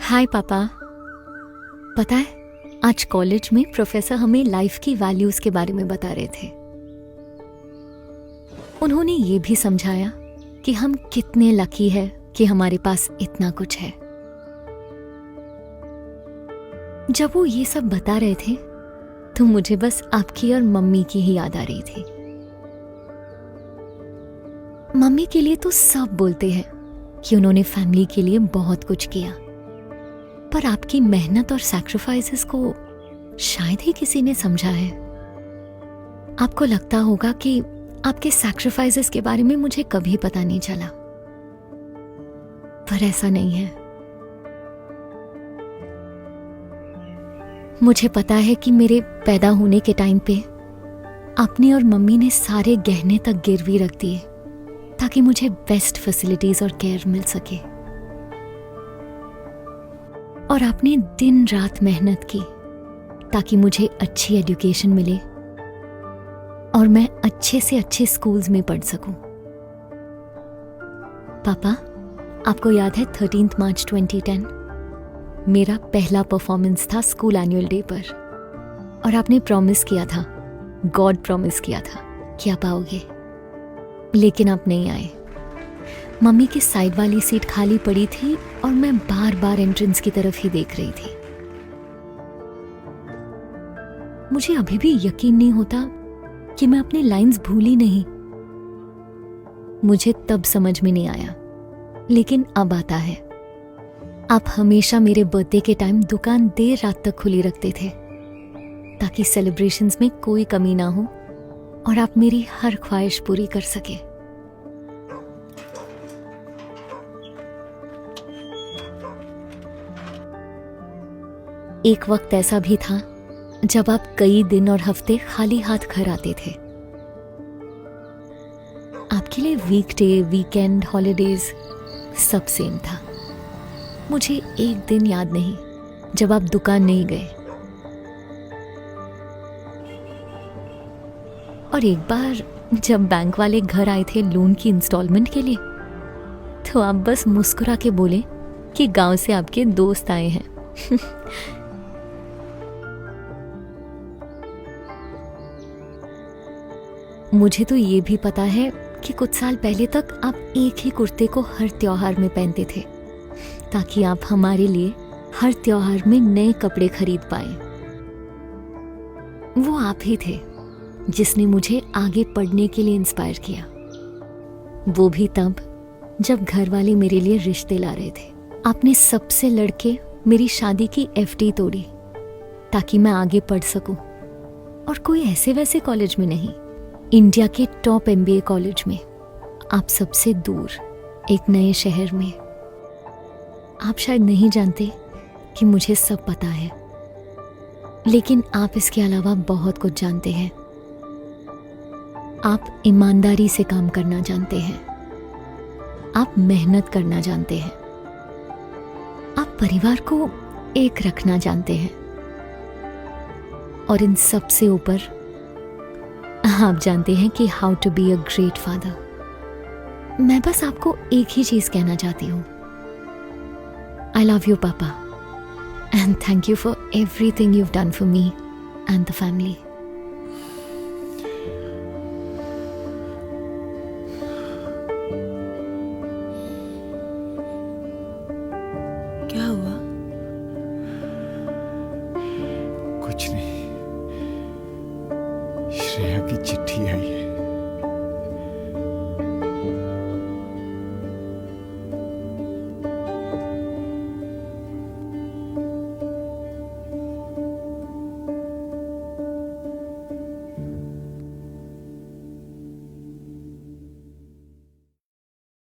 हाय पापा। पता है, आज कॉलेज में प्रोफेसर हमें लाइफ की वैल्यूज के बारे में बता रहे थे। उन्होंने ये भी समझाया कि हम कितने लकी है कि हमारे पास इतना कुछ है। जब वो ये सब बता रहे थे तो मुझे बस आपकी और मम्मी की ही याद आ रही थी। मम्मी के लिए तो सब बोलते हैं कि उन्होंने फैमिली के लिए बहुत कुछ किया, पर आपकी मेहनत और सैक्रिफाइसेस को शायद ही किसी ने समझा है। आपको लगता होगा कि आपके सैक्रिफाइसेस के बारे में मुझे कभी पता नहीं चला, पर ऐसा नहीं है। मुझे पता है कि मेरे पैदा होने के टाइम पे आपने और मम्मी ने सारे गहने तक गिरवी रख दिए ताकि मुझे बेस्ट फैसिलिटीज और केयर मिल सके, और आपने दिन रात मेहनत की ताकि मुझे अच्छी एजुकेशन मिले और मैं अच्छे से अच्छे स्कूल्स में पढ़ सकूं। पापा, आपको याद है 13 मार्च 2010 मेरा पहला परफॉर्मेंस था स्कूल एनुअल डे पर, और आपने प्रॉमिस किया था, गॉड प्रॉमिस किया था कि आप आओगे, लेकिन आप नहीं आए। मम्मी की साइड वाली सीट खाली पड़ी थी और मैं बार बार एंट्रेंस की तरफ ही देख रही थी। मुझे अभी भी यकीन नहीं होता कि मैं अपने लाइंस भूली नहीं। मुझे तब समझ में नहीं आया, लेकिन अब आता है। आप हमेशा मेरे बर्थडे के टाइम दुकान देर रात तक खुली रखते थे ताकि सेलिब्रेशंस में कोई कमी ना हो और आप मेरी हर ख्वाहिश पूरी कर सके। एक वक्त ऐसा भी था जब आप कई दिन और हफ्ते खाली हाथ घर आते थे। आपके लिए वीकडे, वीकेंड, हॉलिडेज सब सेम था। मुझे एक दिन याद नहीं जब आप दुकान नहीं गए। और एक बार जब बैंक वाले घर आए थे लोन की इंस्टॉलमेंट के लिए, तो आप बस मुस्कुरा के बोले कि गांव से आपके दोस्त आए हैं। मुझे तो ये भी पता है कि कुछ साल पहले तक आप एक ही कुर्ते को हर त्योहार में पहनते थे ताकि आप हमारे लिए हर त्योहार में नए कपड़े खरीद पाए। वो आप ही थे जिसने मुझे आगे पढ़ने के लिए इंस्पायर किया, वो भी तब जब घर वाले मेरे लिए रिश्ते ला रहे थे। आपने सबसे लड़के मेरी शादी की एफडी तोड़ी ताकि मैं आगे पढ़ सकूं, और कोई ऐसे वैसे कॉलेज में नहीं, इंडिया के टॉप एमबीए कॉलेज में, आप सबसे दूर एक नए शहर में। आप शायद नहीं जानते कि मुझे सब पता है, लेकिन आप इसके अलावा बहुत कुछ जानते हैं। आप ईमानदारी से काम करना जानते हैं, आप मेहनत करना जानते हैं, आप परिवार को एक रखना जानते हैं, और इन सब से ऊपर आप जानते हैं कि how to be a great father. मैं बस आपको एक ही चीज कहना चाहती हूँ, I love you papa, and thank you for everything you have done for me and the family. क्या हुआ? कुछ नहीं, श्रेया की चिट्ठी आई है।